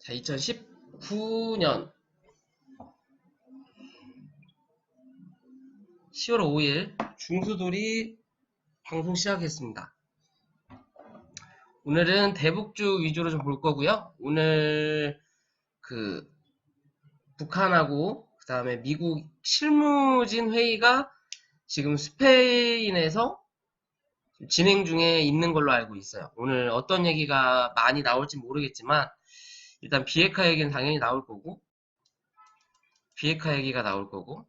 자, 2019년 10월 5일 중수돌이 방송 시작했습니다. 오늘은 대북주 위주로 좀 볼 거고요. 오늘 북한하고 그 다음에 미국 실무진 회의가 지금 스페인에서 진행 중에 있는 걸로 알고 있어요. 오늘 어떤 얘기가 많이 나올지 모르겠지만 일단 비핵화 얘기는 당연히 나올 거고, 비핵화 얘기가 나올 거고,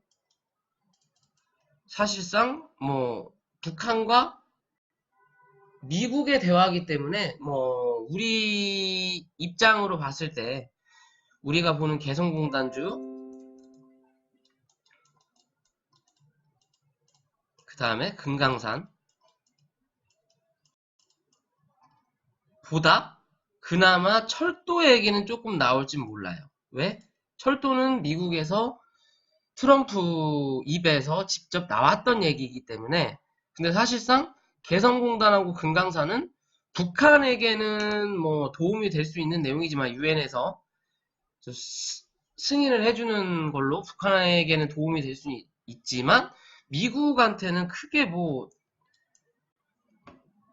사실상 북한과 미국의 대화이기 때문에 우리 입장으로 봤을 때 우리가 보는 개성공단주, 그 다음에 금강산 보다 그나마 철도 얘기는 조금 나올진 몰라요. 왜? 철도는 미국에서 트럼프 입에서 직접 나왔던 얘기이기 때문에. 근데 사실상 개성공단하고 금강산은 북한에게는 도움이 될 수 있는 내용이지만 유엔에서 승인을 해주는 걸로 북한에게는 도움이 될 수 있지만 미국한테는 크게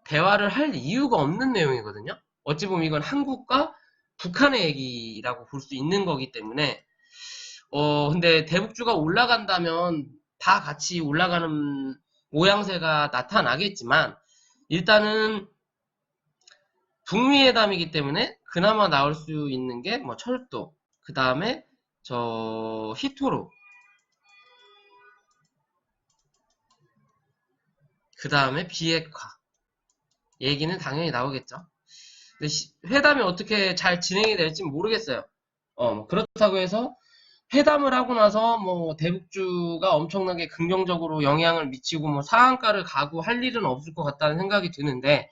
대화를 할 이유가 없는 내용이거든요. 어찌 보면 이건 한국과 북한의 얘기라고 볼 수 있는 거기 때문에 근데 대북주가 올라간다면 다 같이 올라가는 모양새가 나타나겠지만 일단은 북미회담이기 때문에 그나마 나올 수 있는 게 철도, 그 다음에 히토로, 그 다음에 비핵화 얘기는 당연히 나오겠죠. 근데 회담이 어떻게 잘 진행이 될지 모르겠어요. 그렇다고 해서 회담을 하고 나서 대북주가 엄청나게 긍정적으로 영향을 미치고 상한가를 가고 할 일은 없을 것 같다는 생각이 드는데,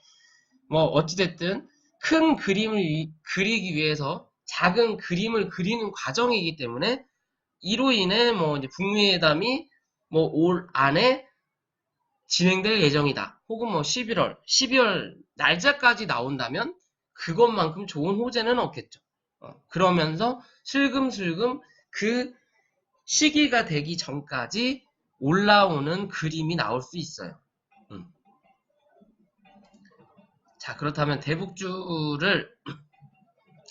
어찌됐든 큰 그림을 그리기 위해서 작은 그림을 그리는 과정이기 때문에 이로 인해 이제 북미회담이 올 안에 진행될 예정이다. 혹은 12월 날짜까지 나온다면 그것만큼 좋은 호재는 없겠죠. 그러면서 슬금슬금 그 시기가 되기 전까지 올라오는 그림이 나올 수 있어요. 자, 그렇다면 대북주를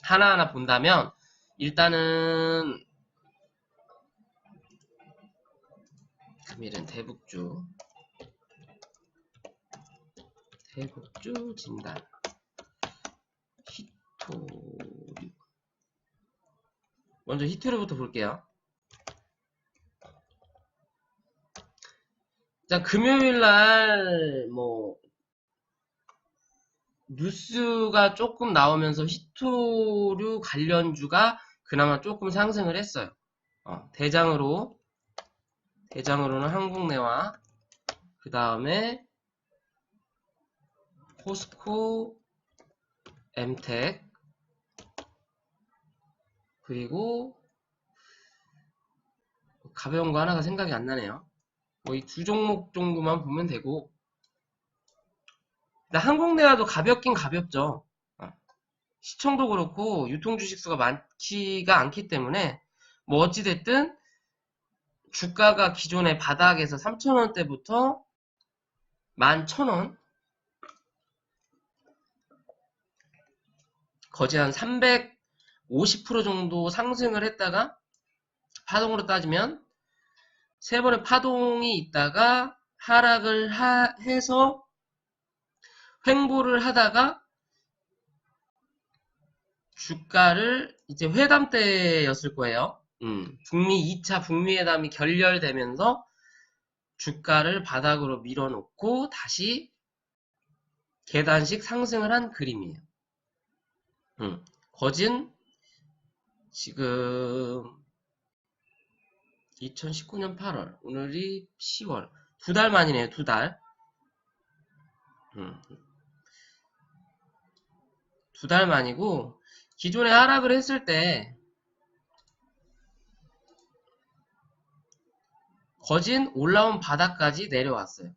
하나하나 본다면 일단은 금일은 대북주 진단 히토류, 먼저 히토류부터 볼게요. 자, 금요일날 뉴스가 조금 나오면서 히토류 관련주가 그나마 조금 상승을 했어요. 대장으로는 한국내와 그 다음에 포스코, 엠텍, 그리고 가벼운 거 하나가 생각이 안 나네요. 이 두 종목 정도만 보면 되고, 한국내화도 가볍긴 가볍죠. 시청도 그렇고 유통 주식수가 많지가 않기 때문에 어찌됐든 주가가 기존의 바닥에서 3,000원대부터 11,000원, 거의 한 350% 정도 상승을 했다가 파동으로 따지면 세 번의 파동이 있다가 하락을 해서 횡보를 하다가 주가를 이제 회담 때였을 거예요. 북미 2차 북미회담이 결렬되면서 주가를 바닥으로 밀어놓고 다시 계단식 상승을 한 그림이에요. 거진 지금 2019년 8월, 오늘이 10월, 2달 만이네요. 2달. 2달 만이고, 기존에 하락을 했을 때 거진 올라온 바닥까지 내려왔어요.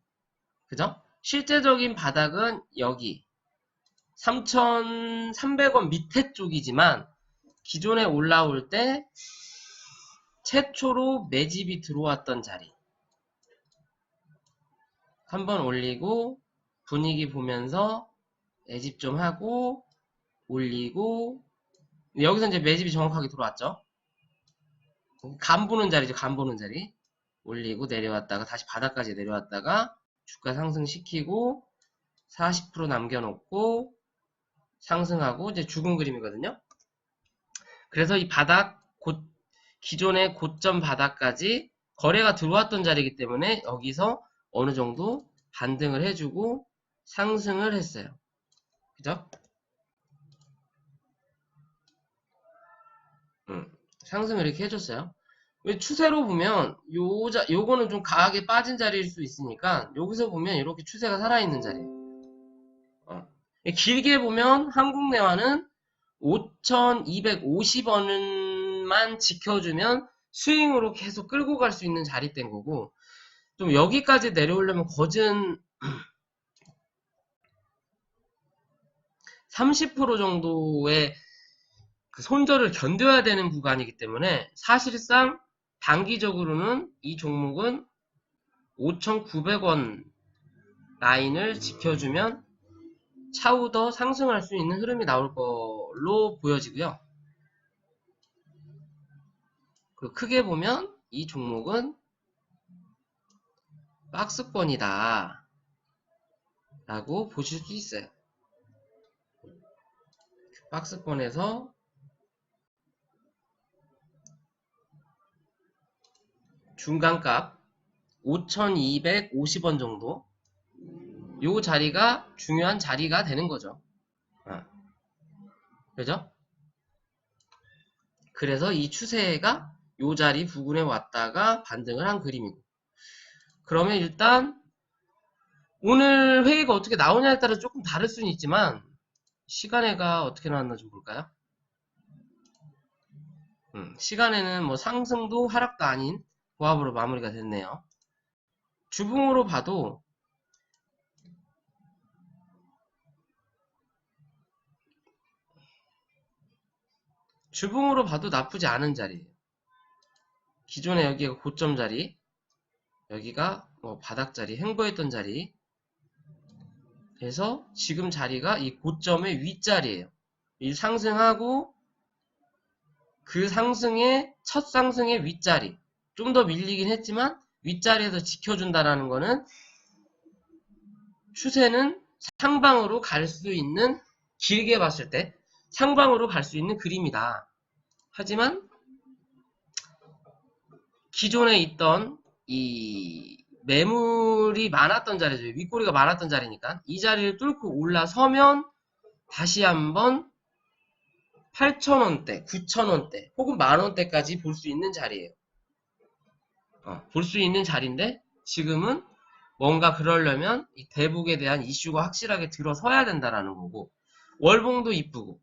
그죠? 실제적인 바닥은 여기 3,300원 밑에 쪽이지만 기존에 올라올 때 최초로 매집이 들어왔던 자리 한번 올리고 분위기 보면서 매집 좀 하고 올리고 여기서 이제 매집이 정확하게 들어왔죠. 간 보는 자리죠. 간 보는 자리 올리고 내려왔다가 다시 바닥까지 내려왔다가 주가 상승시키고 40% 남겨놓고 상승하고 이제 죽은 그림이거든요. 그래서 이 바닥 기존의 고점 바닥까지 거래가 들어왔던 자리이기 때문에 여기서 어느 정도 반등을 해주고 상승을 했어요. 그죠? 상승을 이렇게 해줬어요. 추세로 보면 요거는 좀 강하게 빠진 자리일 수 있으니까 여기서 보면 이렇게 추세가 살아있는 자리예요. 길게 보면 한국내화는 5,250원만 지켜주면 스윙으로 계속 끌고 갈 수 있는 자리대인 거고, 좀 여기까지 내려오려면 거진 30% 정도의 그 손절을 견뎌야 되는 구간이기 때문에 사실상 단기적으로는 이 종목은 5,900원 라인을 지켜주면 차후 더 상승할 수 있는 흐름이 나올 걸로 보여지고요. 그리고 크게 보면 이 종목은 박스권이다 라고 보실 수 있어요. 박스권에서 중간값 5,250원 정도 요 자리가 중요한 자리가 되는 거죠. 그죠? 그래서 이 추세가 요 자리 부근에 왔다가 반등을 한 그림이고, 그러면 일단 오늘 회의가 어떻게 나오냐에 따라 조금 다를 수는 있지만 시간에가 어떻게 나왔나 좀 볼까요? 시간에는 뭐 상승도 하락도 아닌 고압으로 마무리가 됐네요. 주봉으로 봐도 나쁘지 않은 자리예요. 기존에 여기가 고점 자리, 여기가 뭐 바닥 자리, 횡보했던 자리. 그래서 지금 자리가 이 고점의 윗자리예요. 이 상승하고 그 상승의 첫 상승의 윗자리. 좀 더 밀리긴 했지만 윗자리에서 지켜준다라는 거는 추세는 상방으로 갈 수 있는, 길게 봤을 때 상방으로 갈 수 있는 그림이다. 하지만 기존에 있던 이 매물이 많았던 자리죠. 윗꼬리가 많았던 자리니까 이 자리를 뚫고 올라서면 다시 한번 8,000원대, 9,000원대 혹은 만원대까지 볼 수 있는 자리예요. 볼 수 있는 자리인데 지금은 뭔가 그러려면 이 대북에 대한 이슈가 확실하게 들어서야 된다라는 거고, 월봉도 이쁘고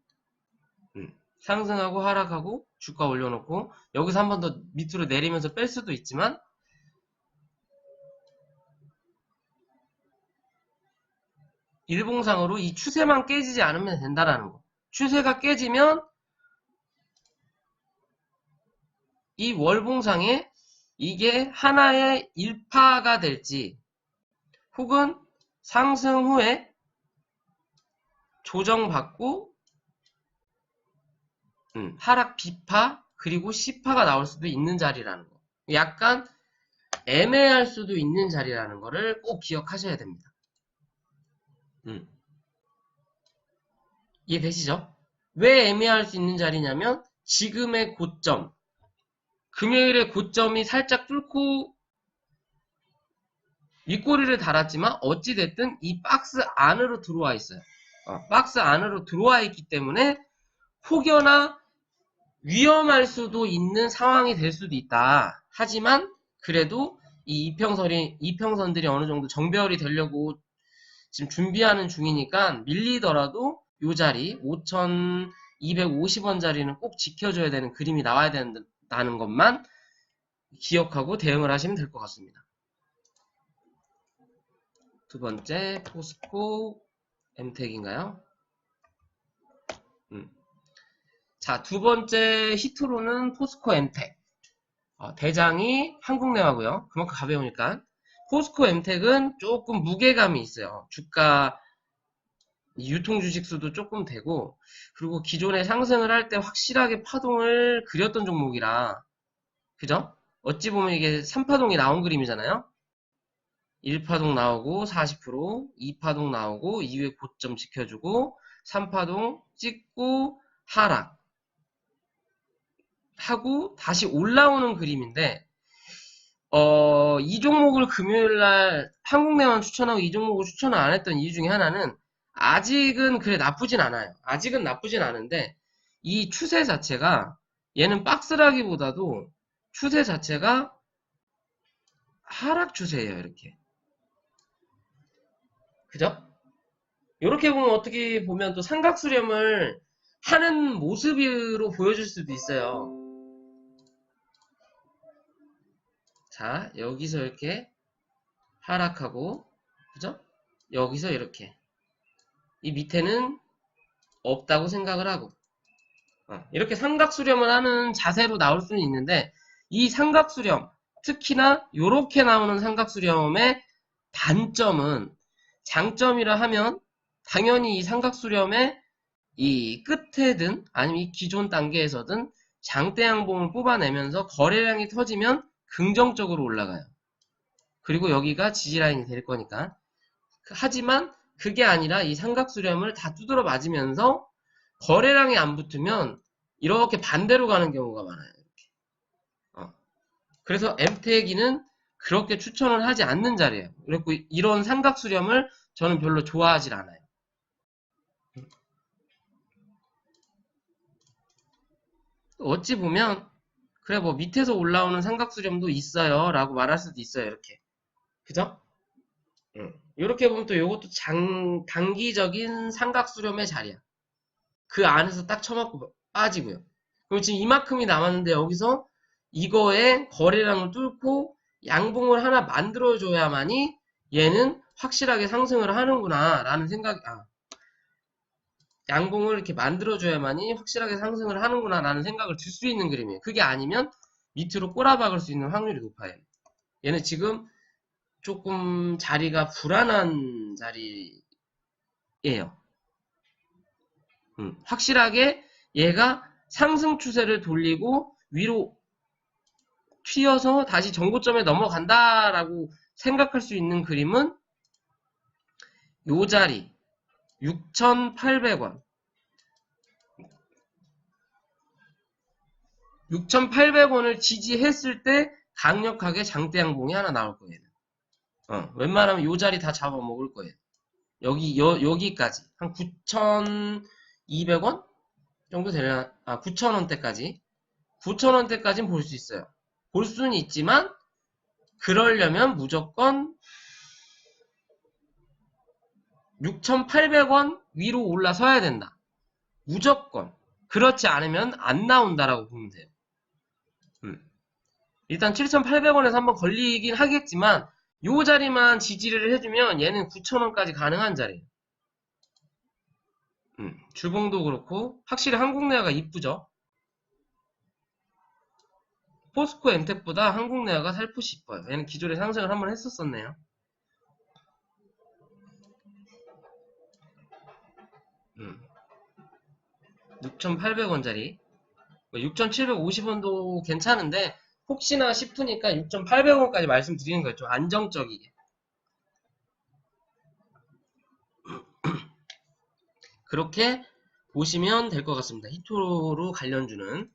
상승하고 하락하고 주가 올려놓고 여기서 한 번 더 밑으로 내리면서 뺄 수도 있지만 일봉상으로 이 추세만 깨지지 않으면 된다라는 거. 추세가 깨지면 이 월봉상에 이게 하나의 일파가 될지 혹은 상승 후에 조정받고 하락 B파 그리고 C파가 나올 수도 있는 자리라는 거. 약간 애매할 수도 있는 자리라는 거를 꼭 기억하셔야 됩니다. 이해되시죠? 왜 애매할 수 있는 자리냐면 지금의 고점, 금요일의 고점이 살짝 뚫고 윗꼬리를 달았지만 어찌됐든 이 박스 안으로 들어와 있어요. 박스 안으로 들어와 있기 때문에 혹여나 위험할 수도 있는 상황이 될 수도 있다. 하지만 그래도 이 이평선들이 어느 정도 정배열이 되려고 지금 준비하는 중이니까 밀리더라도 이 자리 5,250원 자리는 꼭 지켜줘야 되는 그림이 나와야 된다는 것만 기억하고 대응을 하시면 될 것 같습니다. 두 번째 포스코 엠텍인가요? 자, 두 번째 히트로는 포스코 엠텍. 대장이 한국내화고요. 그만큼 가벼우니까. 포스코 엠텍은 조금 무게감이 있어요. 주가 유통 주식수도 조금 되고, 그리고 기존에 상승을 할 때 확실하게 파동을 그렸던 종목이라, 그죠? 어찌 보면 이게 3파동이 나온 그림이잖아요. 1파동 나오고 40%, 2파동 나오고 이후에 고점 지켜주고 3파동 찍고 하락 하고 다시 올라오는 그림인데, 이 종목을 금요일날 한국내원 추천하고 이 종목을 추천을 안 했던 이유 중에 하나는, 아직은 그래 나쁘진 않아요. 아직은 나쁘진 않은데 이 추세 자체가, 얘는 박스라기보다도 추세 자체가 하락 추세예요. 이렇게, 그죠? 이렇게 보면, 어떻게 보면 또 삼각수렴을 하는 모습으로 보여줄 수도 있어요. 자, 여기서 이렇게 하락하고, 그죠? 여기서 이렇게, 이 밑에는 없다고 생각을 하고, 이렇게 삼각수렴을 하는 자세로 나올 수는 있는데, 이 삼각수렴, 특히나 이렇게 나오는 삼각수렴의 단점은, 장점이라 하면 당연히 이 삼각수렴의 이 끝에든 아니면 이 기존 단계에서든 장대 양봉을 뽑아내면서 거래량이 터지면 긍정적으로 올라가요. 그리고 여기가 지지라인이 될 거니까. 하지만 그게 아니라 이 삼각수렴을 다 두드러 맞으면서 거래량이 안 붙으면 이렇게 반대로 가는 경우가 많아요. 이렇게. 그래서 엠테기는 그렇게 추천을 하지 않는 자리예요. 그리고 이런 삼각수렴을 저는 별로 좋아하질 않아요. 어찌 보면 그래 뭐 밑에서 올라오는 삼각수렴도 있어요 라고 말할 수도 있어요. 이렇게, 그죠? 이렇게 보면 또 이것도 단기적인 삼각수렴의 자리야. 그 안에서 딱 쳐맞고 빠지고요. 그럼 지금 이만큼이 남았는데, 여기서 이거에 거래량을 뚫고 양봉을 하나 만들어줘야만이 얘는 확실하게 상승을 하는구나 라는 생각이, 양봉을 이렇게 만들어줘야만이 확실하게 상승을 하는구나 라는 생각을 들 수 있는 그림이에요. 그게 아니면 밑으로 꼬라박을 수 있는 확률이 높아요. 얘는 지금 조금 자리가 불안한 자리예요. 확실하게 얘가 상승 추세를 돌리고 위로 튀어서 다시 정고점에 넘어간다라고 생각할 수 있는 그림은 요 자리 6,800원, 6,800원을 지지했을 때 강력하게 장대 양봉이 하나 나올 거예요. 웬만하면 요 자리 다 잡아먹을 거예요. 여기까지 한 9,200원 정도 되려나? 9,000원대까지 9,000원대까지는 볼 수 있어요. 볼 수는 있지만 그러려면 무조건 6,800원 위로 올라서야 된다. 무조건. 그렇지 않으면 안 나온다라고 보면 돼요. 일단 7,800원에서 한번 걸리긴 하겠지만 요 자리만 지지를 해주면 얘는 9,000원까지 가능한 자리예요. 주봉도 그렇고 확실히 한국내화가 이쁘죠. 포스코 엠텍보다 한국내화가 살포시 이뻐요. 얘는 기존에 상승을 한번 했었었네요. 6,800원짜리 6,750원도 괜찮은데 혹시나 싶으니까 6,800원까지 말씀드리는 거예요. 좀 안정적이게. 그렇게 보시면 될 것 같습니다. 히토로 관련주는.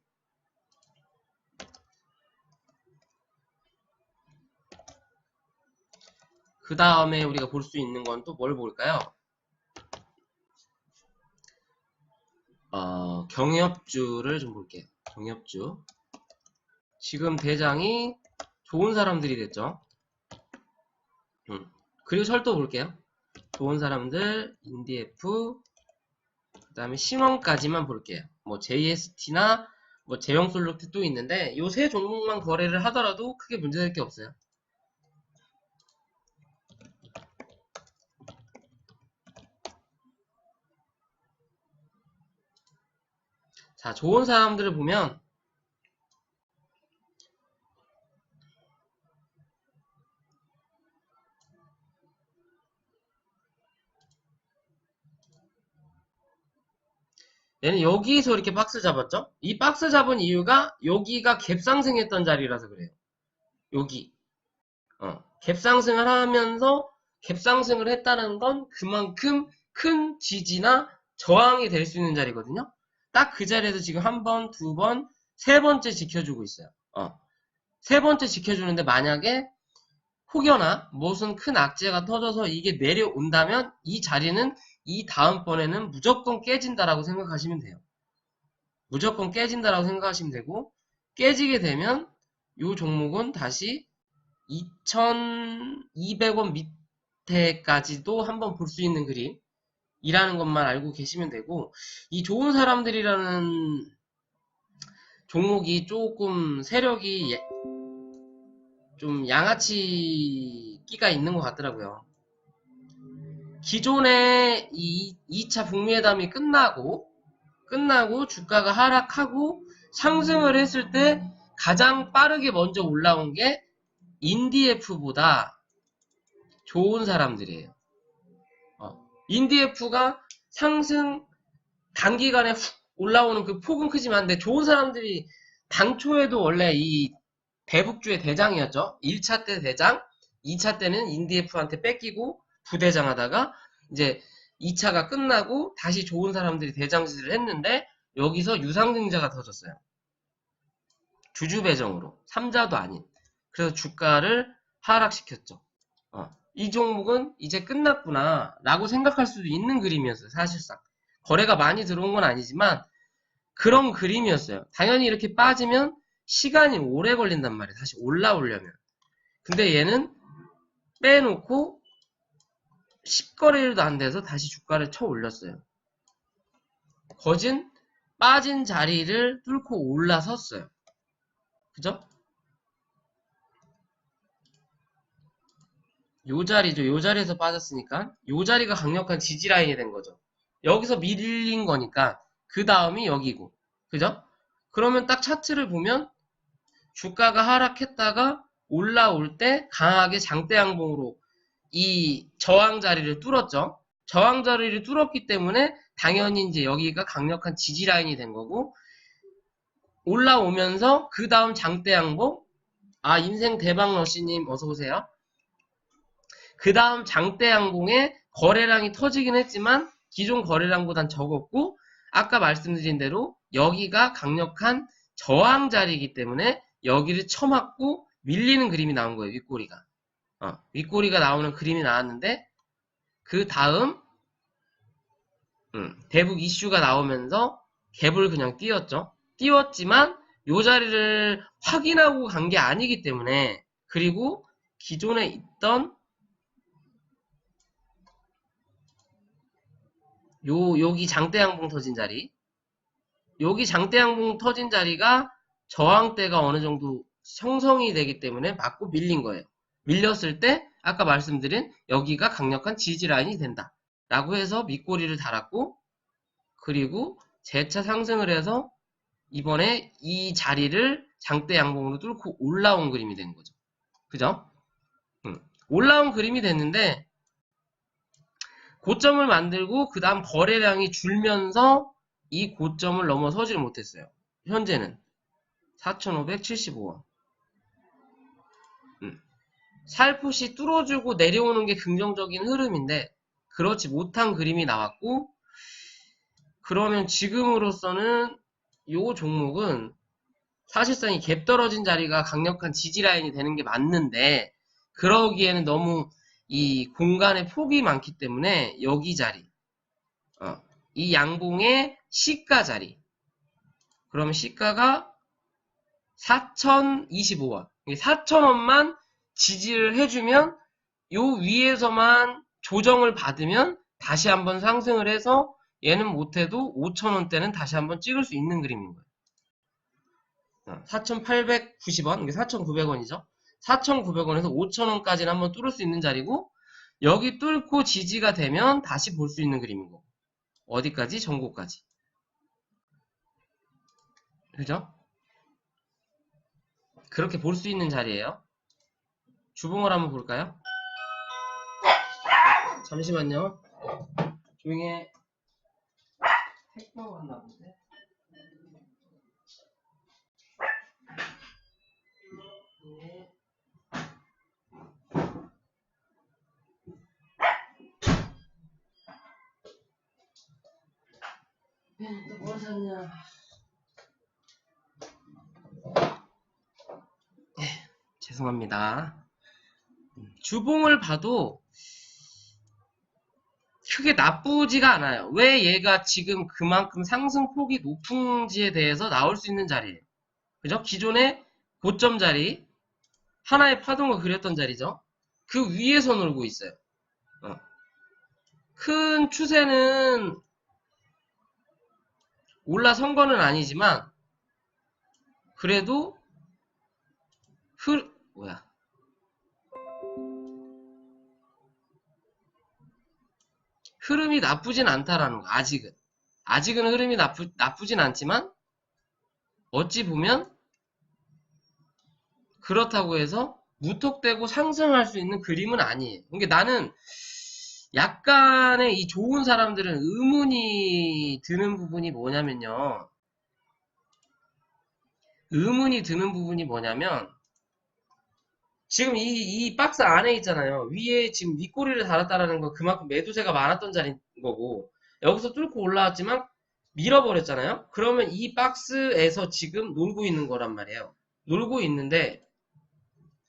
그 다음에 우리가 볼 수 있는 건 또 뭘 볼까요? 경협주를 좀 볼게요. 경협주. 지금 대장이 좋은 사람들이 됐죠. 그리고 철도 볼게요. 좋은 사람들, 인디F, 그 다음에 신원까지만 볼게요. 뭐 JST나 뭐 제형솔루트도 있는데 요 세 종목만 거래를 하더라도 크게 문제될 게 없어요. 자, 좋은 사람들을 보면 얘는 여기서 이렇게 박스 잡았죠? 이 박스 잡은 이유가 여기가 갭상승했던 자리라서 그래요. 여기. 갭상승을 하면서 갭상승을 했다는 건 그만큼 큰 지지나 저항이 될 수 있는 자리거든요. 딱 그 자리에서 지금 한 번, 두 번, 세 번째 지켜주고 있어요. 세 번째 지켜주는데 만약에 혹여나 무슨 큰 악재가 터져서 이게 내려온다면 이 자리는 이 다음번에는 무조건 깨진다라고 생각하시면 돼요. 무조건 깨진다라고 생각하시면 되고, 깨지게 되면 이 종목은 다시 2,200원 밑에까지도 한번 볼 수 있는 그림이라는 것만 알고 계시면 되고, 이 좋은 사람들이라는 종목이 조금 세력이 좀 양아치 끼가 있는 것 같더라고요. 기존에 이 2차 북미회담이 끝나고 주가가 하락하고 상승을 했을 때 가장 빠르게 먼저 올라온 게 인디에프보다 좋은 사람들이에요. 인디에프가 상승 단기간에 훅 올라오는 그 폭은 크지만 근데 좋은 사람들이 당초에도 원래 이 대북주의 대장이었죠. 1차 때 대장, 2차 때는 인디에프한테 뺏기고 부대장 하다가 이제 2차가 끝나고 다시 좋은 사람들이 대장짓을 했는데 여기서 유상증자가 터졌어요. 주주배정으로. 3자도 아닌. 그래서 주가를 하락시켰죠. 이 종목은 이제 끝났구나 라고 생각할 수도 있는 그림이었어요. 사실상. 거래가 많이 들어온 건 아니지만 그런 그림이었어요. 당연히 이렇게 빠지면 시간이 오래 걸린단 말이에요. 다시 올라오려면. 근데 얘는 빼놓고 10거래일도 안 돼서 다시 주가를 쳐 올렸어요. 거진 빠진 자리를 뚫고 올라섰어요. 그죠? 요 자리죠. 요 자리에서 빠졌으니까 요 자리가 강력한 지지라인이 된 거죠. 여기서 밀린 거니까 그 다음이 여기고. 그죠? 그러면 딱 차트를 보면 주가가 하락했다가 올라올 때 강하게 장대 양봉으로 이 저항 자리를 뚫었죠. 저항 자리를 뚫었기 때문에 당연히 이제 여기가 강력한 지지 라인이 된 거고 올라오면서 그 다음 장대 양봉 인생 대박 러시님 어서 오세요. 그 다음 장대 양봉에 거래량이 터지긴 했지만 기존 거래량보단 적었고 아까 말씀드린 대로 여기가 강력한 저항 자리이기 때문에 여기를 쳐맞고 밀리는 그림이 나온 거예요. 윗꼬리가. 윗꼬리가 나오는 그림이 나왔는데 그 다음 대북 이슈가 나오면서 갭을 그냥 띄웠죠. 띄웠지만 요 자리를 확인하고 간 게 아니기 때문에 그리고 기존에 있던 여기 장대양봉 터진 자리 여기 장대양봉 터진 자리가 저항대가 어느 정도 형성이 되기 때문에 맞고 밀린 거예요. 밀렸을 때 아까 말씀드린 여기가 강력한 지지라인이 된다. 라고 해서 밑꼬리를 달았고 그리고 재차 상승을 해서 이번에 이 자리를 장대 양봉으로 뚫고 올라온 그림이 된 거죠. 그죠? 올라온 그림이 됐는데 고점을 만들고 그 다음 거래량이 줄면서 이 고점을 넘어서지를 못했어요. 현재는 4,575원. 살포시 뚫어주고 내려오는 게 긍정적인 흐름인데 그렇지 못한 그림이 나왔고 그러면 지금으로서는 이 종목은 사실상 이 갭 떨어진 자리가 강력한 지지라인이 되는 게 맞는데 그러기에는 너무 이 공간의 폭이 많기 때문에 여기 자리 이 양봉의 시가 자리 그러면 시가가 4,025원 4,000원만 지지를 해주면 요 위에서만 조정을 받으면 다시 한번 상승을 해서 얘는 못해도 5,000원대는 다시 한번 찍을 수 있는 그림인 거예요. 4,890원, 이게 4,900원이죠. 4,900원에서 5,000원까지는 한번 뚫을 수 있는 자리고 여기 뚫고 지지가 되면 다시 볼 수 있는 그림인 거고 어디까지? 전고까지. 그죠? 그렇게 볼 수 있는 자리예요. 주봉을 한번 볼까요? 잠시만요. 조용히 해. 택배가 왔나 본데? 또 뭐 샀냐? 죄송합니다. 주봉을 봐도 크게 나쁘지가 않아요. 왜 얘가 지금 그만큼 상승폭이 높은지에 대해서 나올 수 있는 자리예요. 그죠? 기존의 고점 자리, 하나의 파동을 그렸던 자리죠. 그 위에서 놀고 있어요. 큰 추세는 올라선 거는 아니지만 그래도 흐름이 나쁘진 않다라는 거. 아직은 흐름이 나쁘진 않지만 어찌 보면 그렇다고 해서 무턱대고 상승할 수 있는 그림은 아니에요. 그러니까 나는 약간의 이 좋은 사람들은 의문이 드는 부분이 뭐냐면요. 지금 이 박스 안에 있잖아요. 위에 지금 윗꼬리를 달았다라는 건 그만큼 매도세가 많았던 자리인 거고, 여기서 뚫고 올라왔지만 밀어버렸잖아요. 그러면 이 박스에서 지금 놀고 있는 거란 말이에요. 놀고 있는데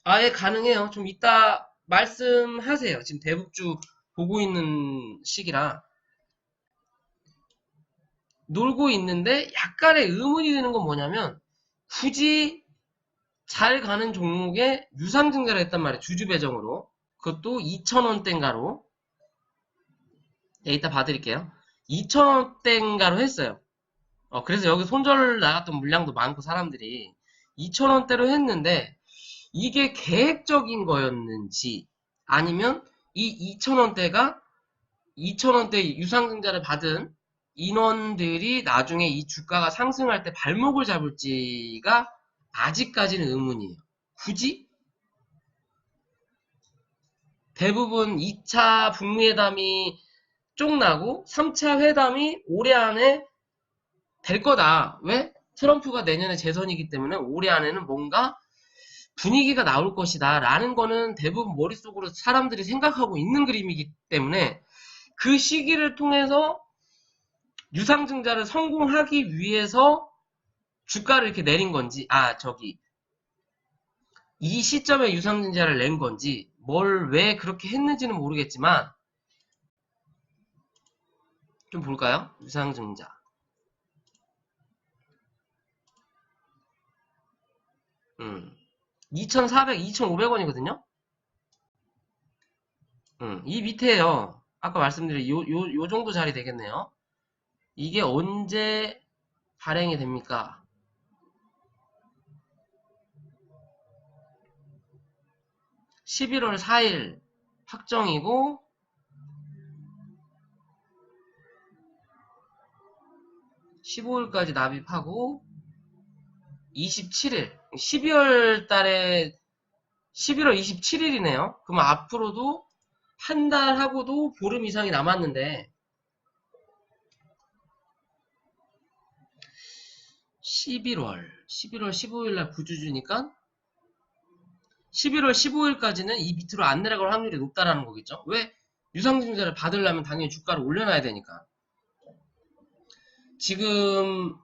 아예 가능해요. 좀 이따 말씀하세요. 지금 대북주 보고 있는 시기라 놀고 있는데 약간의 의문이 드는 건 뭐냐면 굳이 잘 가는 종목에 유상증자를 했단 말이에요. 주주 배정으로. 그것도 2,000원대인가로. 예, 이따 봐드릴게요. 2,000원대인가로 했어요. 그래서 여기 손절 나갔던 물량도 많고 사람들이 2,000원대로 했는데 이게 계획적인 거였는지 아니면 이 2,000원대가 2,000원대 유상증자를 받은 인원들이 나중에 이 주가가 상승할 때 발목을 잡을지가 아직까지는 의문이에요. 굳이? 대부분 2차 북미회담이 쪽나고 3차 회담이 올해 안에 될 거다. 왜? 트럼프가 내년에 재선이기 때문에 올해 안에는 뭔가 분위기가 나올 것이다 라는 거는 대부분 머릿속으로 사람들이 생각하고 있는 그림이기 때문에 그 시기를 통해서 유상증자를 성공하기 위해서 주가를 이렇게 내린 건지 이 시점에 유상증자를 낸 건지 뭘 왜 그렇게 했는지는 모르겠지만 좀 볼까요? 유상증자 2,400, 2,500원이거든요. 이 밑에요. 아까 말씀드린 요 정도 자리 되겠네요. 이게 언제 발행이 됩니까? 11월 4일 확정이고 15일까지 납입하고 27일 12월 달에 11월 27일이네요. 그럼 앞으로도 한 달 하고도 보름 이상이 남았는데 11월 15일 날 구주주니까 11월 15일까지는 이 밑으로 안 내려갈 확률이 높다라는 거겠죠. 왜? 유상증자를 받으려면 당연히 주가를 올려놔야 되니까. 지금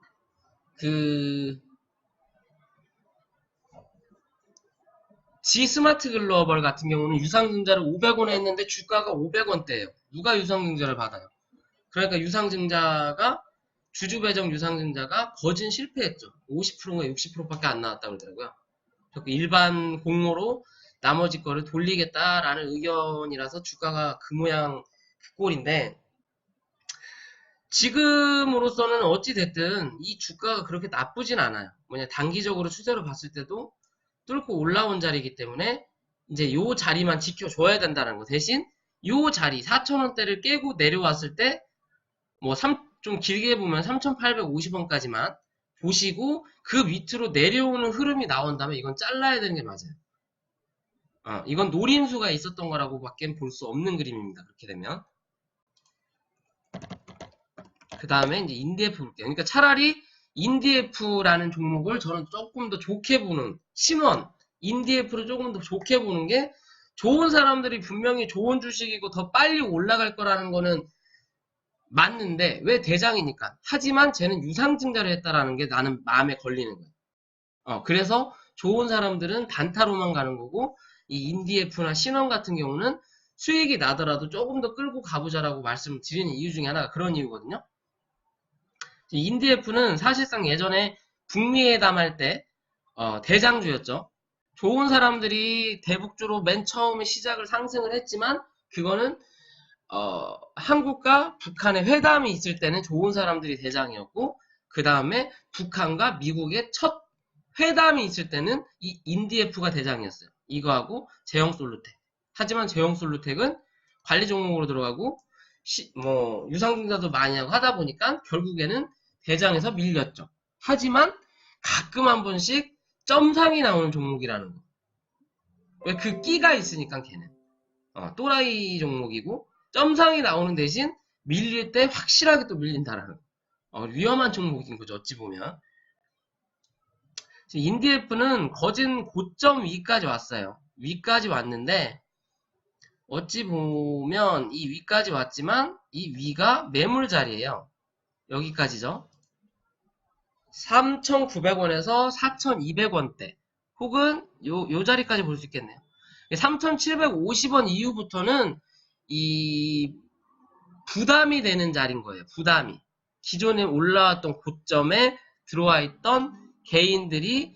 G스마트 글로벌 같은 경우는 유상증자를 500원에 했는데 주가가 500원대예요. 누가 유상증자를 받아요? 그러니까 주주배정 유상증자가 거진 실패했죠. 50%가 60%밖에 안 나왔다고 그러더라고요. 일반 공모로 나머지 거를 돌리겠다라는 의견이라서 주가가 그 모양 그 꼴인데 지금으로서는 어찌됐든 이 주가가 그렇게 나쁘진 않아요. 단기적으로 추세로 봤을 때도 뚫고 올라온 자리이기 때문에 이제 요 자리만 지켜줘야 된다는 거. 대신 요 자리 4,000원대를 깨고 내려왔을 때 좀 길게 보면 3,850원까지만 보시고 그 밑으로 내려오는 흐름이 나온다면 이건 잘라야 되는 게 맞아요. 이건 노림수가 있었던 거라고 밖엔 볼 수 없는 그림입니다. 그렇게 되면. 그 다음에 이제 인디F 볼게요. 그러니까 차라리 인디F라는 종목을 저는 조금 더 좋게 보는, 신원, 인디F를 조금 더 좋게 보는 게, 좋은 사람들이 분명히 좋은 주식이고 더 빨리 올라갈 거라는 거는 맞는데, 왜 대장이니까. 하지만 쟤는 유상증자를 했다라는 게 나는 마음에 걸리는 거예요. 그래서 좋은 사람들은 단타로만 가는 거고, 이 인디F나 신원 같은 경우는 수익이 나더라도 조금 더 끌고 가보자라고 말씀드리는 이유 중에 하나가 그런 이유거든요. 인디F는 사실상 예전에 북미회담 할 때 대장주였죠. 좋은 사람들이 대북주로 맨 처음에 시작을 상승을 했지만 그거는 한국과 북한의 회담이 있을 때는 좋은 사람들이 대장이었고, 그 다음에 북한과 미국의 첫 회담이 있을 때는 이 인디F가 대장이었어요. 이거하고 제형솔루텍. 하지만 제형솔루텍은 관리 종목으로 들어가고 유상증자도 많이 하고 하다 보니까 결국에는 대장에서 밀렸죠. 하지만 가끔 한 번씩 점상이 나오는 종목이라는 거. 왜 그 끼가 있으니까 걔는 또라이 종목이고, 점상이 나오는 대신 밀릴 때 확실하게 또 밀린다라는 위험한 종목인 거죠. 어찌 보면 인디F는 거진 고점 위까지 왔어요. 위까지 왔는데 어찌 보면 이 위까지 왔지만 이 위가 매물 자리예요. 여기까지죠. 3,900원에서 4,200원대 혹은 요 자리까지 볼 수 있겠네요. 3,750원 이후부터는 이 부담이 되는 자리인 거예요. 부담이. 기존에 올라왔던 고점에 들어와 있던 개인들이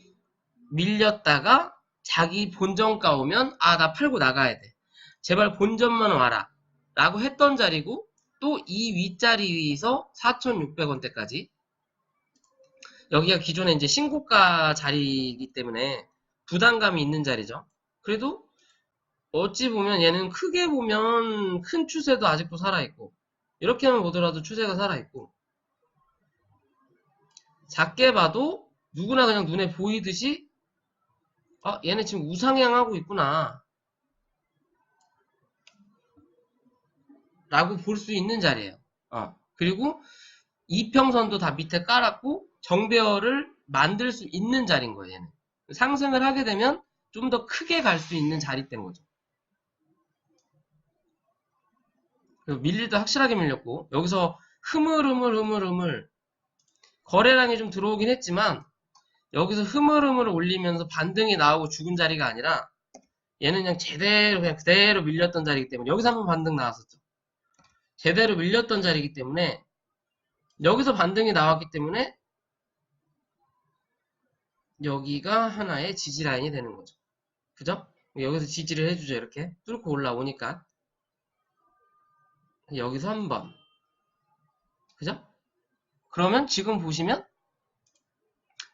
밀렸다가 자기 본전가 오면 나 팔고 나가야 돼. 제발 본전만 와라. 라고 했던 자리고, 또 이 윗자리에서 4,600원대까지. 여기가 기존에 이제 신고가 자리이기 때문에 부담감이 있는 자리죠. 그래도 어찌 보면 얘는 크게 보면 큰 추세도 아직도 살아있고, 이렇게만 보더라도 추세가 살아있고, 작게 봐도 누구나 그냥 눈에 보이듯이 얘는 지금 우상향하고 있구나 라고 볼 수 있는 자리예요. 그리고 이평선도 다 밑에 깔았고 정배열을 만들 수 있는 자리인 거예요. 얘는 상승을 하게 되면 좀 더 크게 갈 수 있는 자리대인 거죠. 밀릴 때 확실하게 밀렸고, 여기서 흐물흐물 거래량이 좀 들어오긴 했지만 여기서 흐물흐물 올리면서 반등이 나오고 죽은 자리가 아니라 얘는 그냥 그대로 밀렸던 자리이기 때문에, 여기서 한번 반등 나왔었죠. 제대로 밀렸던 자리이기 때문에 여기서 반등이 나왔기 때문에 여기가 하나의 지지라인이 되는 거죠. 그죠? 여기서 지지를 해주죠. 이렇게 뚫고 올라오니까 여기서 한번, 그죠? 그러면 지금 보시면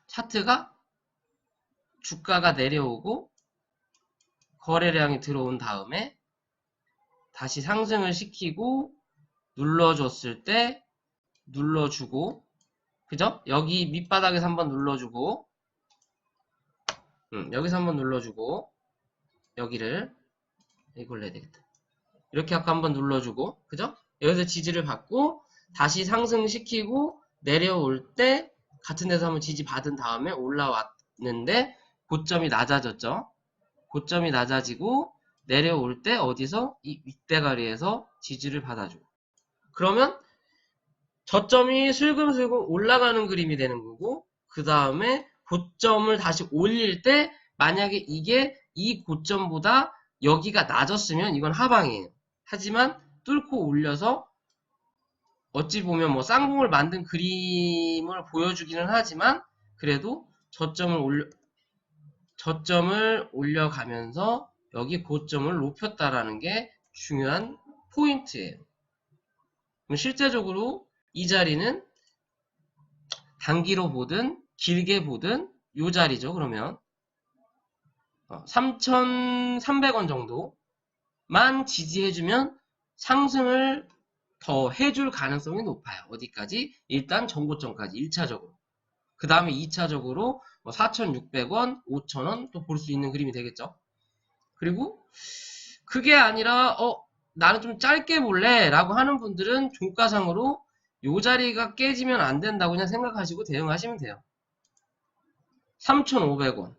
차트가 주가가 내려오고 거래량이 들어온 다음에 다시 상승을 시키고 눌러줬을 때 눌러주고, 그죠? 여기 밑바닥에서 한번 눌러주고, 여기서 한번 눌러주고, 여기를 이걸 내야 되겠다. 이렇게 아까 한번 눌러주고, 그죠? 여기서 지지를 받고 다시 상승시키고 내려올 때 같은 데서 한번 지지 받은 다음에 올라왔는데 고점이 낮아졌죠. 고점이 낮아지고 내려올 때 어디서 이 윗대가리에서 지지를 받아주고, 그러면 저점이 슬금슬금 올라가는 그림이 되는 거고, 그 다음에 고점을 다시 올릴 때 만약에 이게 이 고점보다 여기가 낮았으면 이건 하방이에요. 하지만 뚫고 올려서 어찌 보면 쌍봉을 만든 그림을 보여주기는 하지만 그래도 저점을 올려가면서 여기 고점을 높였다라는 게 중요한 포인트예요. 그럼 실제적으로 이 자리는 단기로 보든 길게 보든 이 자리죠. 그러면 3,300원 정도만 지지해주면 상승을 더 해줄 가능성이 높아요. 어디까지? 일단 전고점까지 1차적으로. 그 다음에 2차적으로 4,600원, 5,000원 또 볼 수 있는 그림이 되겠죠. 그리고 그게 아니라 나는 좀 짧게 볼래 라고 하는 분들은 종가상으로 요 자리가 깨지면 안 된다고 그냥 생각하시고 대응하시면 돼요. 3,500원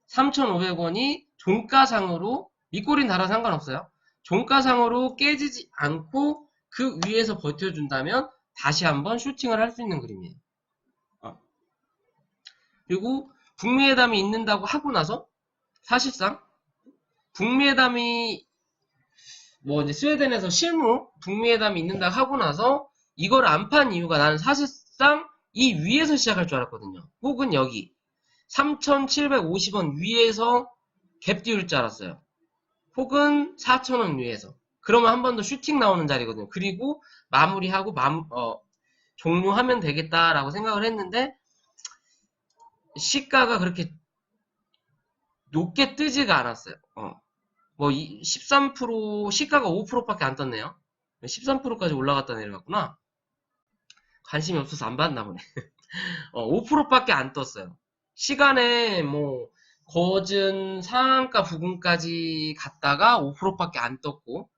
3,500원이 종가상으로 밑꼬리는 달아 상관없어요. 종가상으로 깨지지 않고 그 위에서 버텨준다면 다시 한번 슈팅을 할 수 있는 그림이에요. 그리고 북미회담이 있는다고 하고 나서 사실상 북미회담이 이제 스웨덴에서 실무 북미회담이 있는다고 하고 나서 이걸 안 판 이유가 나는 사실상 이 위에서 시작할 줄 알았거든요. 혹은 여기 3,750원 위에서 갭 띄울 줄 알았어요. 혹은 4,000원 위에서. 그러면 한 번 더 슈팅 나오는 자리거든요. 그리고 마무리하고 종료하면 되겠다라고 생각을 했는데 시가가 그렇게 높게 뜨지가 않았어요. 13% 시가가 5%밖에 안 떴네요. 13%까지 올라갔다 내려갔구나. 관심이 없어서 안 봤나 보네. 5%밖에 안 떴어요. 시간에 거진 상한가 부근까지 갔다가 5%밖에 안 떴고,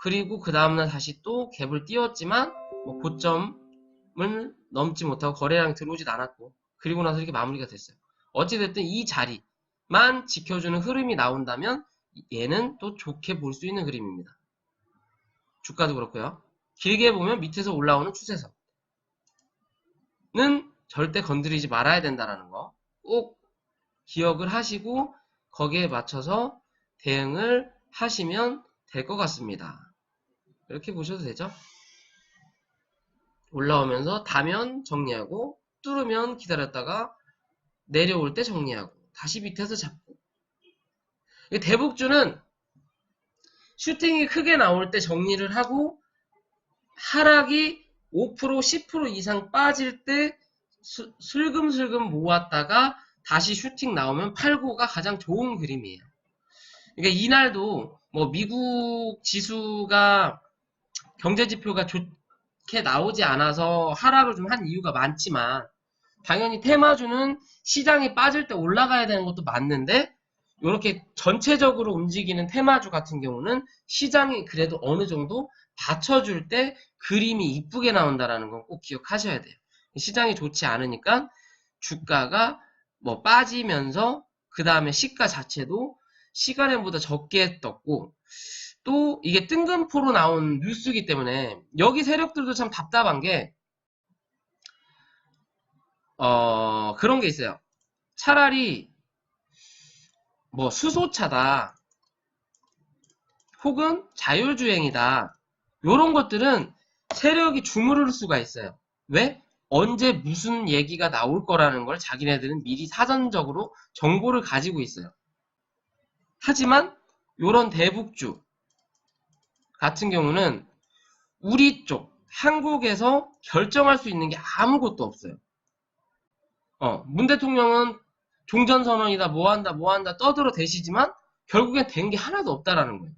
그리고 그 다음날 다시 또 갭을 띄웠지만 고점을 넘지 못하고 거래량이 들어오지도 않았고, 그리고 나서 이렇게 마무리가 됐어요. 어찌됐든 이 자리만 지켜주는 흐름이 나온다면 얘는 또 좋게 볼 수 있는 그림입니다. 주가도 그렇고요. 길게 보면 밑에서 올라오는 추세선은 절대 건드리지 말아야 된다는 거 꼭 기억을 하시고 거기에 맞춰서 대응을 하시면 될 것 같습니다. 이렇게 보셔도 되죠. 올라오면서 다면 정리하고 뚫으면 기다렸다가 내려올 때 정리하고 다시 밑에서 잡고. 대북주는 슈팅이 크게 나올 때 정리를 하고 하락이 5%, 10% 이상 빠질 때 슬금슬금 모았다가 다시 슈팅 나오면 팔고가 가장 좋은 그림이에요. 그러니까 이날도 미국 지수가 경제지표가 좋게 나오지 않아서 하락을 좀 한 이유가 많지만 당연히 테마주는 시장이 빠질 때 올라가야 되는 것도 맞는데 이렇게 전체적으로 움직이는 테마주 같은 경우는 시장이 그래도 어느 정도 받쳐줄 때 그림이 이쁘게 나온다는 건 꼭 기억하셔야 돼요. 시장이 좋지 않으니까 주가가 빠지면서 그 다음에 시가 자체도 시간보다 적게 떴고 또 이게 뜬금포로 나온 뉴스이기 때문에 여기 세력들도 참 답답한 게 그런 게 있어요. 차라리 수소차다 혹은 자율주행이다 요런 것들은 세력이 주무를 수가 있어요. 왜? 언제 무슨 얘기가 나올 거라는 걸 자기네들은 미리 사전적으로 정보를 가지고 있어요. 하지만 요런 대북주 같은 경우는 우리 쪽 한국에서 결정할 수 있는 게 아무것도 없어요. 문 대통령은 종전선언이다 뭐한다 떠들어 대시지만 결국엔 된 게 하나도 없다라는 거예요.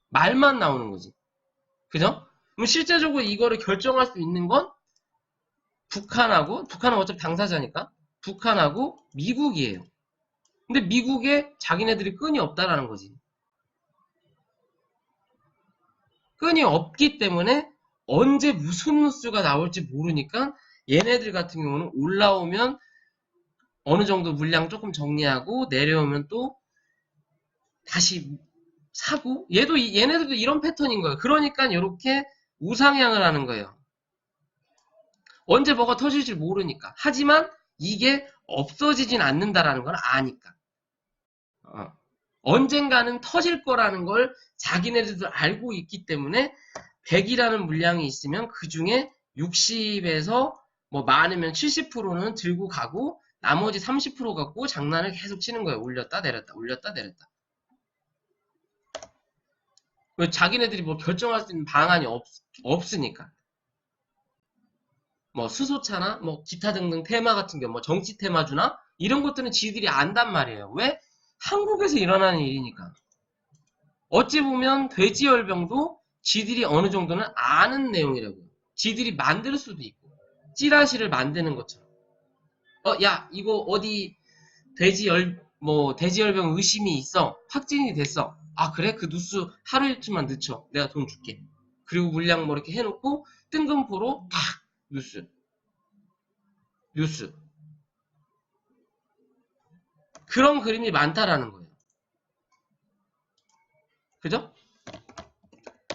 말만 나오는 거지. 그죠? 그럼 실제적으로 이거를 결정할 수 있는 건 북한은 어차피 당사자니까 북한하고 미국이에요. 근데 미국에 자기네들이 끈이 없다라는 거지. 끈이 없기 때문에 언제 무슨 뉴스가 나올지 모르니까 얘네들 같은 경우는 올라오면 어느 정도 물량 조금 정리하고 내려오면 또 다시 사고 얘네들도 이런 패턴인 거예요. 그러니까 이렇게 우상향을 하는 거예요. 언제 뭐가 터질지 모르니까. 하지만 이게 없어지진 않는다라는 걸 아니까. 언젠가는 터질 거라는 걸 자기네들도 알고 있기 때문에 100이라는 물량이 있으면 그 중에 60에서 많으면 70%는 들고 가고 나머지 30% 갖고 장난을 계속 치는 거예요. 올렸다 내렸다 올렸다 내렸다. 왜 자기네들이 결정할 수 있는 방안이 없으니까. 수소차나 기타 등등 테마 같은 경우 정치 테마주나 이런 것들은 지들이 안단 말이에요. 왜? 한국에서 일어나는 일이니까. 어찌 보면 돼지열병도 지들이 어느 정도는 아는 내용이라고요. 지들이 만들 수도 있고. 찌라시를 만드는 것처럼. 야, 이거 어디 돼지열병 의심이 있어. 확진이 됐어. 아, 그래? 그 뉴스 하루 이틀만 늦춰. 내가 돈 줄게. 그리고 물량 뭐 이렇게 해놓고 뜬금포로 팍! 뉴스. 그런 그림이 많다라는 거예요. 그죠?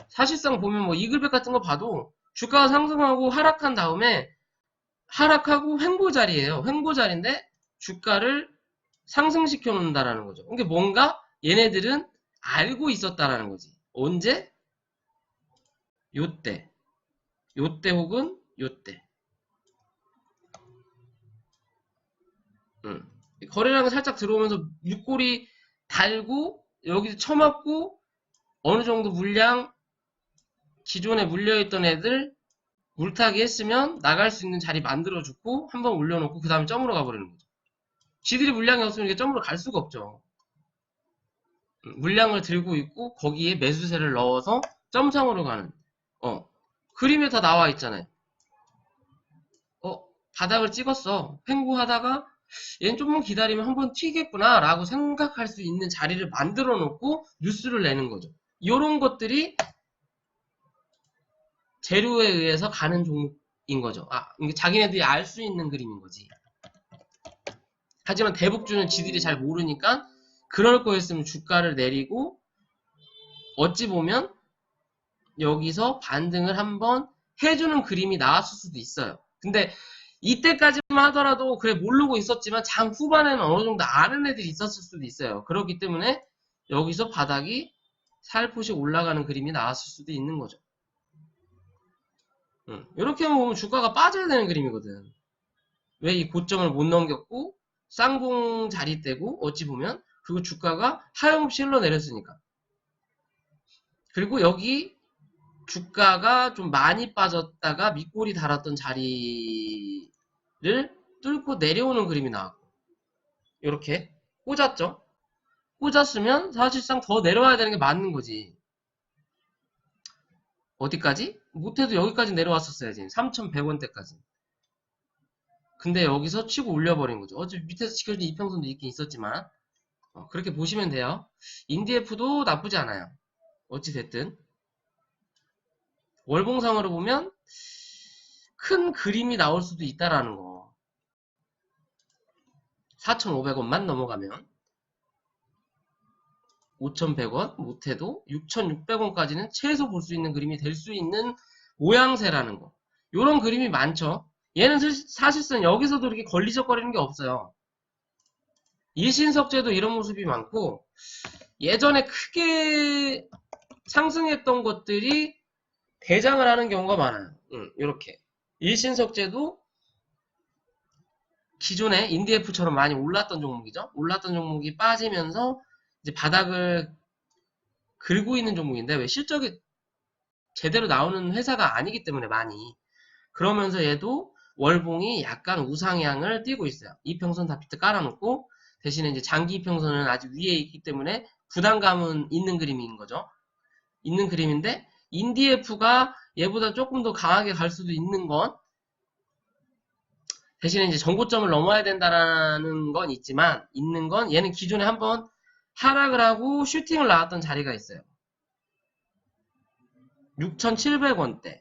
사실상 보면 뭐 이글백 같은 거 봐도 주가가 상승하고 하락한 다음에 하락하고 횡보 자리예요. 횡보 자리인데 주가를 상승시켜 놓는다라는 거죠. 그러니까 뭔가 얘네들은 알고 있었다라는 거지. 언제? 요때. 요때 혹은 요때. 거래량이 살짝 들어오면서 윗골이 달고 여기서 쳐맞고 어느 정도 물량 기존에 물려있던 애들 물타기 했으면 나갈 수 있는 자리 만들어주고 한번 올려놓고 그 다음에 점으로 가버리는 거죠. 지들이 물량이 없으면 이게 점으로 갈 수가 없죠. 물량을 들고 있고 거기에 매수세를 넣어서 점상으로 가는 그림에 다 나와 있잖아요. 바닥을 찍었어. 횡보하다가 얘는 좀만 기다리면 한번 튀겠구나 라고 생각할 수 있는 자리를 만들어 놓고 뉴스를 내는 거죠. 이런 것들이 재료에 의해서 가는 종목인 거죠. 이게 자기네들이 알 수 있는 그림인 거지. 하지만 대북주는 지들이 잘 모르니까 그럴 거였으면 주가를 내리고 어찌 보면 여기서 반등을 한번 해주는 그림이 나왔을 수도 있어요. 근데 이때까지만 하더라도 그래 모르고 있었지만 장 후반에는 어느 정도 아는 애들이 있었을 수도 있어요. 그렇기 때문에 여기서 바닥이 살포시 올라가는 그림이 나왔을 수도 있는 거죠. 이렇게만 보면 주가가 빠져야 되는 그림이거든. 왜 이 고점을 못 넘겼고 쌍봉 자리 떼고 어찌 보면 그리고 주가가 하염없이 흘러내렸으니까. 그리고 여기 주가가 좀 많이 빠졌다가 밑골이 달았던 자리를 뚫고 내려오는 그림이 나왔고 이렇게 꽂았죠. 꽂았으면 사실상 더 내려와야 되는 게 맞는 거지. 어디까지? 못해도 여기까지 내려왔었어야지. 3,100원대까지. 근데 여기서 치고 올려버린 거죠. 어차피 밑에서 지켜준 이평선도 있긴 있었지만 그렇게 보시면 돼요. 인디에프도 나쁘지 않아요. 어찌됐든 월봉상으로 보면 큰 그림이 나올 수도 있다라는 거. 4,500원만 넘어가면 5,100원 못해도 6,600원까지는 최소 볼 수 있는 그림이 될 수 있는 모양새라는 거. 요런 그림이 많죠. 얘는 사실상 여기서도 이렇게 걸리적거리는 게 없어요. 일신석재도 이런 모습이 많고 예전에 크게 상승했던 것들이 대장을 하는 경우가 많아요. 이렇게 일신석재도 기존에 인디에프처럼 많이 올랐던 종목이죠. 올랐던 종목이 빠지면서 이제 바닥을 긁고 있는 종목인데 왜 실적이 제대로 나오는 회사가 아니기 때문에 많이 그러면서 얘도 월봉이 약간 우상향을 띄고 있어요. 이평선 다 비트 깔아놓고 대신에 이제 장기 이평선은 아직 위에 있기 때문에 부담감은 있는 그림인 거죠. 있는 그림인데 인디에프가 얘보다 조금 더 강하게 갈 수도 있는 건 대신에 이제 정고점을 넘어야 된다라는 건 있지만 있는 건 얘는 기존에 한번 하락을 하고 슈팅을 나왔던 자리가 있어요. 6,700원대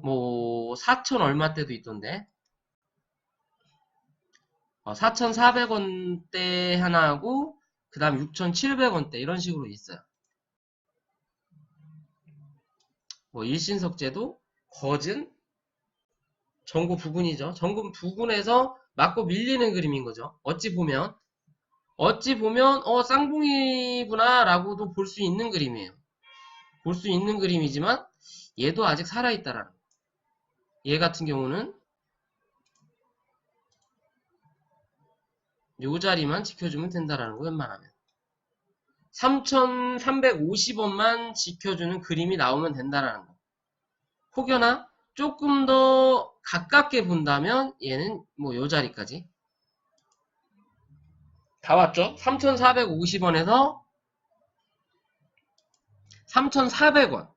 뭐 4,000 얼마대도 있던데 4,400원대 하나 하고 그 다음 6,700원대 이런 식으로 있어요. 뭐 일신석재도 거진 전구 부근이죠. 전구 부근에서 맞고 밀리는 그림인 거죠. 어찌 보면 쌍봉이구나 라고도 볼 수 있는 그림이에요. 볼 수 있는 그림이지만 얘도 아직 살아있다라는 거. 얘 같은 경우는 요 자리만 지켜주면 된다라는 거 웬만하면 3,350원만 지켜주는 그림이 나오면 된다라는 거. 혹여나 조금 더 가깝게 본다면 얘는 뭐 요 자리까지 다 왔죠? 3,450원에서 3,400원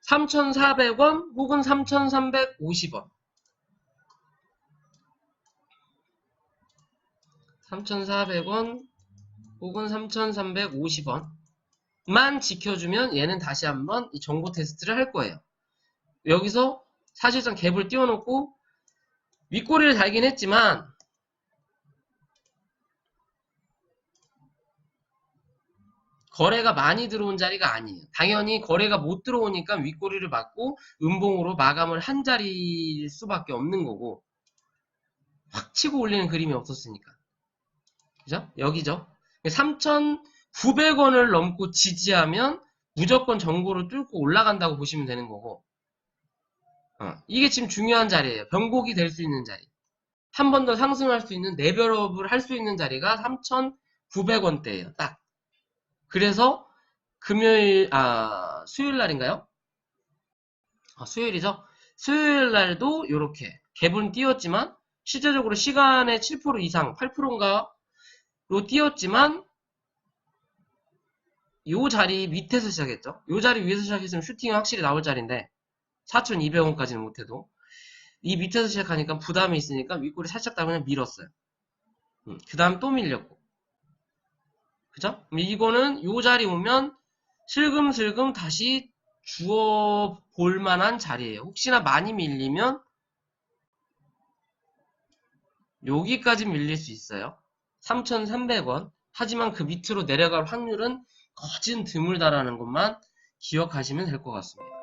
3,400원 혹은 3,350원 3,400원 혹은 3,350원만 지켜주면 얘는 다시 한번 이 정보 테스트를 할 거예요. 여기서 사실상 갭을 띄워놓고 윗꼬리를 달긴 했지만 거래가 많이 들어온 자리가 아니에요. 당연히 거래가 못 들어오니까 윗꼬리를 맞고 음봉으로 마감을 한 자리일 수밖에 없는 거고, 확 치고 올리는 그림이 없었으니까. 그죠? 여기죠? 3,900원을 넘고 지지하면 무조건 정고를 뚫고 올라간다고 보시면 되는 거고, 이게 지금 중요한 자리예요. 변곡이 될 수 있는 자리. 한 번 더 상승할 수 있는, 레벨업을 할 수 있는 자리가 3,900원대예요. 딱. 그래서 수요일 날인가요? 수요일이죠? 수요일 날도 이렇게 갭은 띄었지만 실제적으로 시간의 7% 이상, 8%인가로 띄었지만 요 자리 밑에서 시작했죠? 요 자리 위에서 시작했으면 슈팅이 확실히 나올 자리인데 4,200원까지는 못해도 이 밑에서 시작하니까 부담이 있으니까 윗골이 살짝 그냥 밀었어요. 그 다음 또 밀렸고, 그죠? 이거는 요 자리 오면 슬금슬금 다시 주워 볼 만한 자리예요. 혹시나 많이 밀리면 여기까지 밀릴 수 있어요. 3,300원. 하지만 그 밑으로 내려갈 확률은 거진 드물다라는 것만 기억하시면 될 것 같습니다.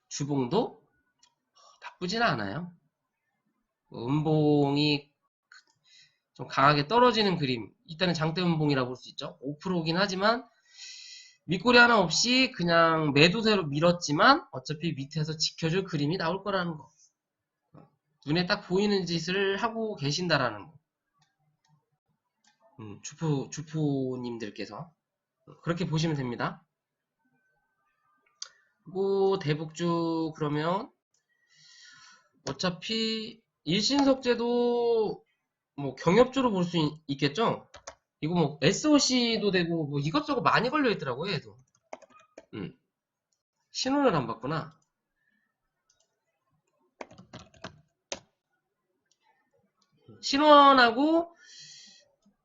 주봉도 나쁘진 않아요. 음봉이 좀 강하게 떨어지는 그림, 일단은 장대 음봉이라고 볼 수 있죠. 5%긴 하지만 윗꼬리 하나 없이 그냥 매도세로 밀었지만 어차피 밑에서 지켜줄 그림이 나올 거라는 거. 눈에 딱 보이는 짓을 하고 계신다라는 거. 주포님들께서 그렇게 보시면 됩니다. 그리고 대북주 그러면 어차피 일신석재도 뭐 경협주로 볼 수 있겠죠? 이거 뭐 SOC도 되고 뭐 이것저것 많이 걸려 있더라고요, 얘도. 신호를 안 봤구나. 신원하고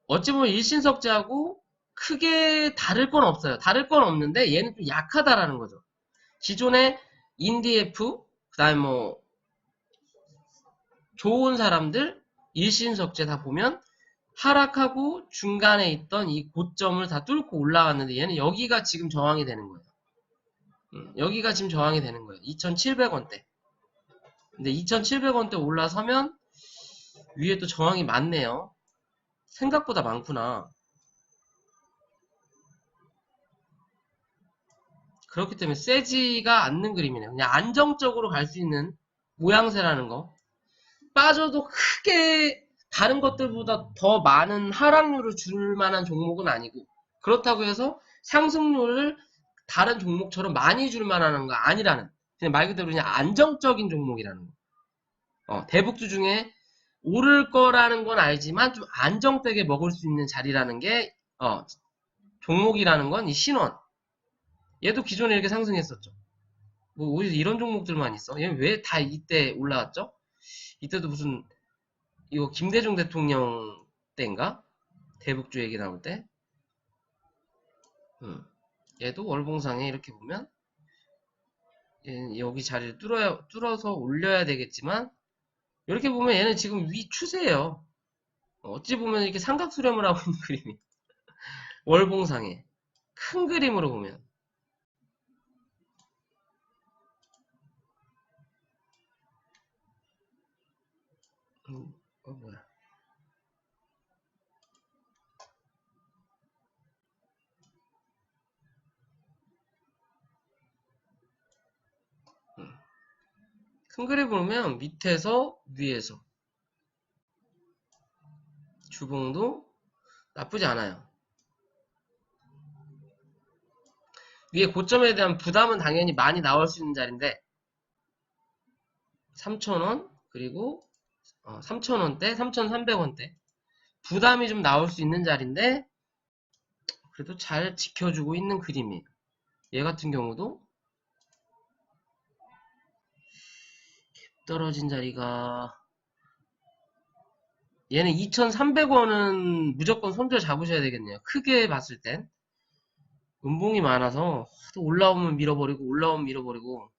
어찌 보면 일신석재하고 크게 다를 건 없어요. 다를 건 없는데 얘는 좀 약하다라는 거죠. 기존의 인디F, 그 다음에 뭐 좋은 사람들, 일신석재 다 보면 하락하고 중간에 있던 이 고점을 다 뚫고 올라왔는데 얘는 여기가 지금 저항이 되는 거예요. 여기가 지금 저항이 되는 거예요. 2,700원대. 근데 2,700원대 올라서면 위에 또 저항이 많네요. 생각보다 많구나. 그렇기 때문에 세지가 않는 그림이네요. 그냥 안정적으로 갈 수 있는 모양새라는 거. 빠져도 크게 다른 것들보다 더 많은 하락률을 줄 만한 종목은 아니고, 그렇다고 해서 상승률을 다른 종목처럼 많이 줄 만한 거 아니라는, 그냥 말 그대로 그냥 안정적인 종목이라는 거. 대북주 중에 오를 거라는 건 알지만 좀 안정되게 먹을 수 있는 자리라는 게 종목이라는 건 이 신원. 얘도 기존에 이렇게 상승했었죠. 뭐 오히려 이런 종목들만 있어. 얘 왜 다 이때 올라왔죠? 이때도 무슨 이거 김대중 대통령 때인가? 대북주 얘기 나올 때. 얘도 월봉상에 이렇게 보면 여기 자리를 뚫어서 올려야 되겠지만 이렇게 보면 얘는 지금 위 추세예요. 어찌 보면 이렇게 삼각 수렴을 하고 있는 그림이 월봉상에 큰 그림으로 보면 뭐야? 큰 그림 보면 밑에서 위에서 주봉도 나쁘지 않아요. 위에 고점에 대한 부담은 당연히 많이 나올 수 있는 자리인데 3,000원 그리고 3,000원대, 3,300원대 부담이 좀 나올 수 있는 자리인데 그래도 잘 지켜주고 있는 그림이에요. 얘 같은 경우도 떨어진 자리가 얘는 2,300원은 무조건 손절 잡으셔야 되겠네요. 크게 봤을 땐. 음봉이 많아서 또 올라오면 밀어버리고 올라오면 밀어버리고.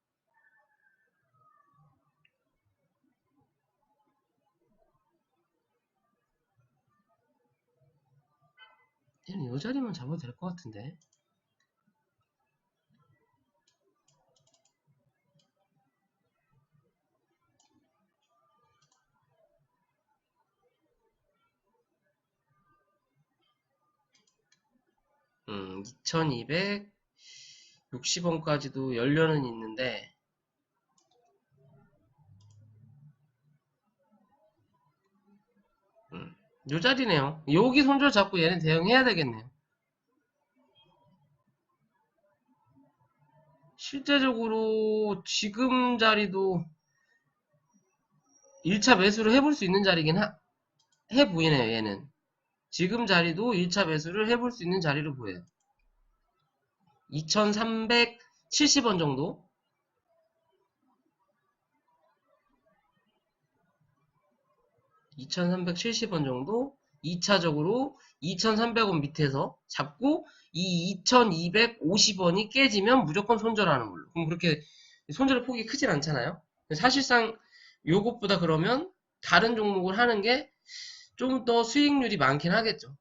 얘는 이 자리만 잡아도 될 것 같은데. 2260원까지도 열려는 있는데, 요 자리네요. 여기 손절 잡고 얘는 대응해야 되겠네요. 실제적으로 지금 자리도 1차 매수를 해볼 수 있는 자리긴 해 보이네요, 얘는. 지금 자리도 1차 매수를 해볼 수 있는 자리로 보여요. 2370원 정도? 2370원 정도? 2차적으로 2300원 밑에서 잡고 이 2250원이 깨지면 무조건 손절하는 걸로. 그럼 그렇게 손절의 폭이 크진 않잖아요. 사실상 요것보다 그러면 다른 종목을 하는 게 좀 더 수익률이 많긴 하겠죠.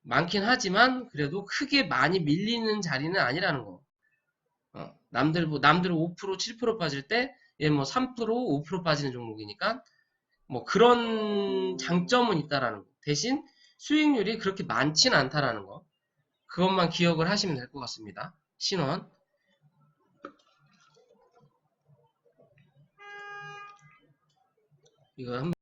많긴 하지만 그래도 크게 많이 밀리는 자리는 아니라는 거. 남들 5%, 7% 빠질 때 얘 뭐 3%, 5% 빠지는 종목이니까 뭐 그런 장점은 있다라는 거. 대신 수익률이 그렇게 많진 않다라는 거. 그것만 기억을 하시면 될 것 같습니다. 신원. 이거 한번